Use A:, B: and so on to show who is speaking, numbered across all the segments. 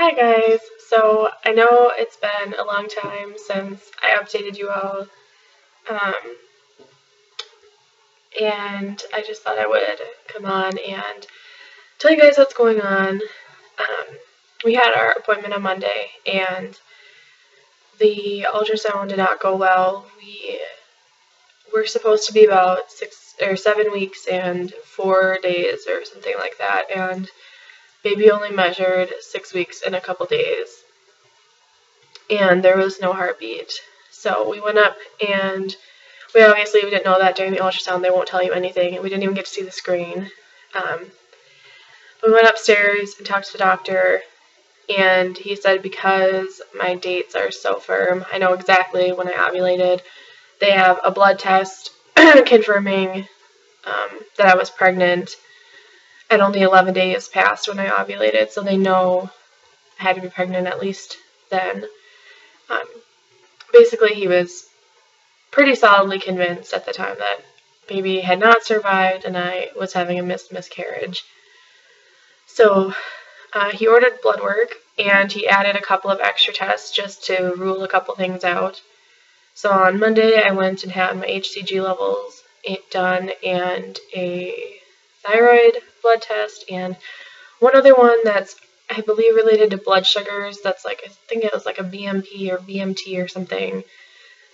A: Hi guys, so I know it's been a long time since I updated you all, um, and I just thought I would come on and tell you guys what's going on. We had our appointment on Monday, and the ultrasound did not go well. We were supposed to be about 6 or 7 weeks and 4 days or something like that, and baby only measured 6 weeks and a couple days. And there was no heartbeat. So we went up, and we didn't know that during the ultrasound they won't tell you anything, and we didn't even get to see the screen. We went upstairs and talked to the doctor, and he said because my dates are so firm, I know exactly when I ovulated. They have a blood test confirming that I was pregnant, and only 11 days passed when I ovulated, so they know I had to be pregnant at least then. Basically, he was pretty solidly convinced at the time that baby had not survived and I was having a miscarriage. So he ordered blood work, and he added a couple of extra tests just to rule a couple things out. So on Monday, I went and had my HCG levels done and a thyroid blood test and one other one that's, I believe, related to blood sugars. That's I think it was like a BMP or VMT or something.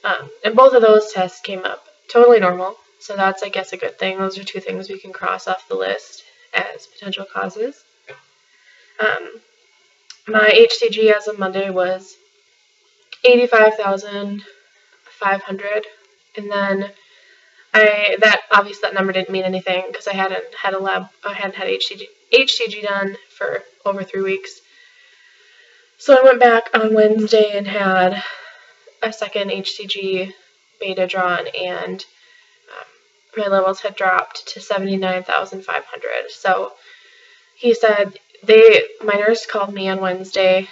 A: And both of those tests came up totally normal. So that's, I guess, a good thing. Those are two things we can cross off the list as potential causes. My HCG as of Monday was 85,500. And then that number didn't mean anything because I hadn't had HCG done for over 3 weeks. So I went back on Wednesday and had a second HCG beta drawn, and my levels had dropped to 79,500. So he said my nurse called me on Wednesday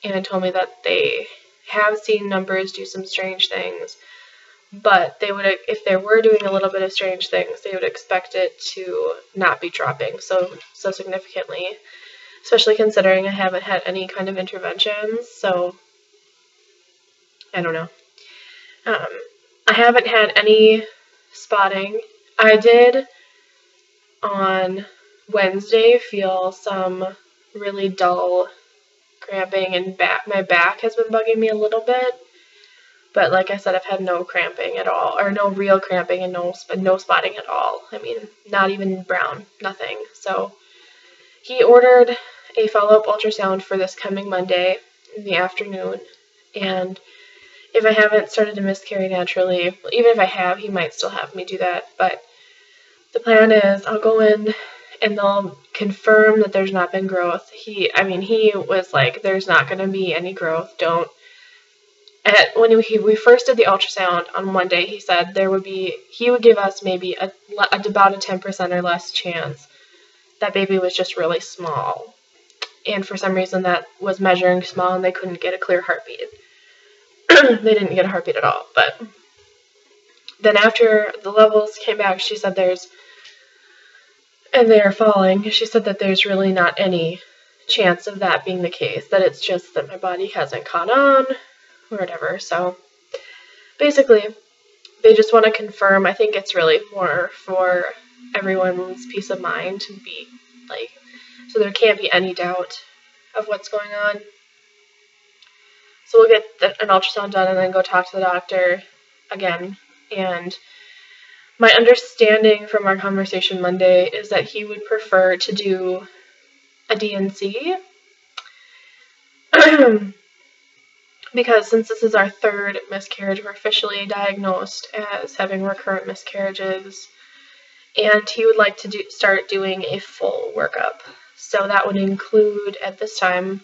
A: and told me that they have seen numbers do some strange things, but if they were doing a little bit of strange things, they would expect it to not be dropping so significantly, especially considering I haven't had any kind of interventions. So I don't know. I haven't had any spotting. I did on Wednesday feel some really dull cramping, and my back has been bugging me a little bit. But like I said, I've had no cramping at all, or no real cramping, and no spotting at all. I mean, not even brown, nothing. So he ordered a follow-up ultrasound for this coming Monday in the afternoon, and if I haven't started to miscarry naturally, even if I have, he might still have me do that. But the plan is I'll go in and they'll confirm that there's not been growth. He was like, there's not going to be any growth. When we first did the ultrasound on Monday, he said he would give us maybe about a 10% or less chance that baby was just really small. And for some reason that was measuring small and they couldn't get a clear heartbeat. They didn't get a heartbeat at all. But then after the levels came back, she said and they are falling, she said that there's really not any chance of that being the case, that it's just that my body hasn't caught on or whatever. So basically, they just want to confirm. I think it's really more for everyone's peace of mind to be so there can't be any doubt of what's going on. So we'll get an ultrasound done and then go talk to the doctor again. And my understanding from our conversation Monday is that he would prefer to do a D&C. Because since this is our third miscarriage, we're officially diagnosed as having recurrent miscarriages. And he would like to start doing a full workup. So that would include, at this time,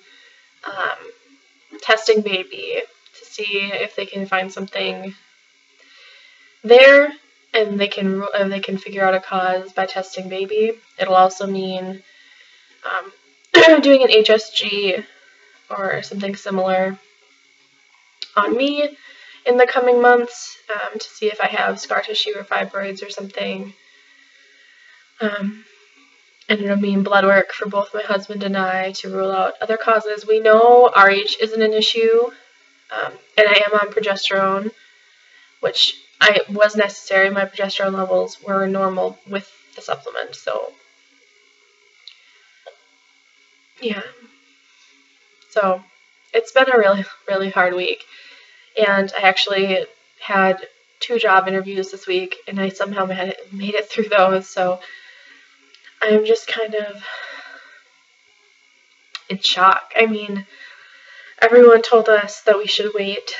A: testing baby to see if they can find something there, and they can figure out a cause by testing baby. It'll also mean doing an HSG or something similar on me in the coming months to see if I have scar tissue or fibroids or something. ended up being blood work for both my husband and I to rule out other causes. We know RH isn't an issue, and I am on progesterone, which was necessary. My progesterone levels were normal with the supplement, so yeah. So it's been a really, really hard week, and I actually had 2 job interviews this week, and I somehow made it through those, so I'm just kind of in shock. I mean, everyone told us that we should wait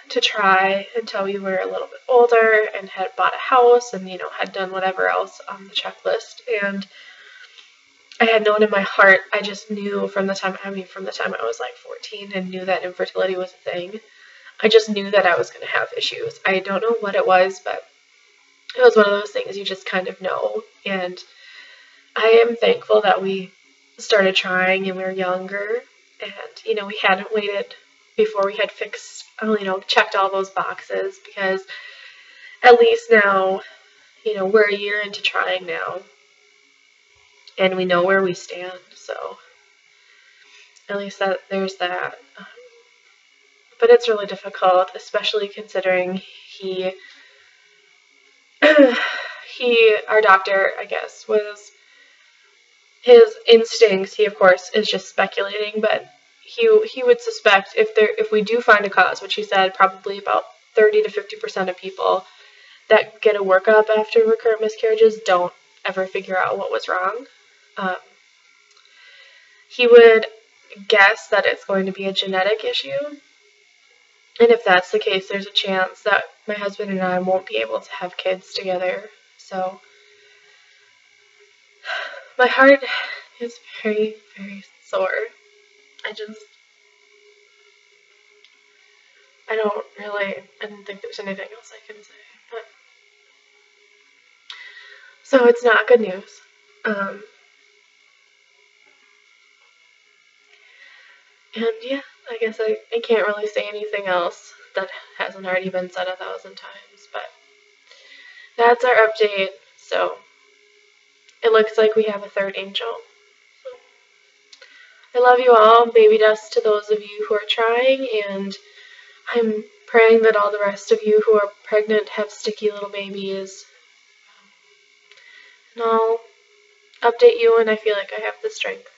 A: to try until we were a little bit older and had bought a house and, had done whatever else on the checklist. And I had known in my heart, I just knew from the time I was like 14 and knew that infertility was a thing. I just knew that I was going to have issues. I don't know what it was, but it was one of those things you just kind of know. And I am thankful that we started trying and we were younger, and, we hadn't waited before we had fixed, checked all those boxes, because at least now, we're a year into trying now, and we know where we stand, so at least there's that. But it's really difficult, especially considering our doctor, I guess, was his instincts. He, of course, is just speculating, but he would suspect if we do find a cause, which he said probably about 30 to 50% of people that get a workup after recurrent miscarriages don't ever figure out what was wrong. He would guess that it's going to be a genetic issue, and if that's the case, there's a chance that my husband and I won't be able to have kids together. So my heart is very, very sore. I don't think there's anything else I can say. But, so it's not good news. And yeah, I guess I can't really say anything else that hasn't already been said 1,000 times, but that's our update. So it looks like we have a third angel. So I love you all. Baby dust to those of you who are trying, and I'm praying that all the rest of you who are pregnant have sticky little babies. And I'll update you when I feel like I have the strength.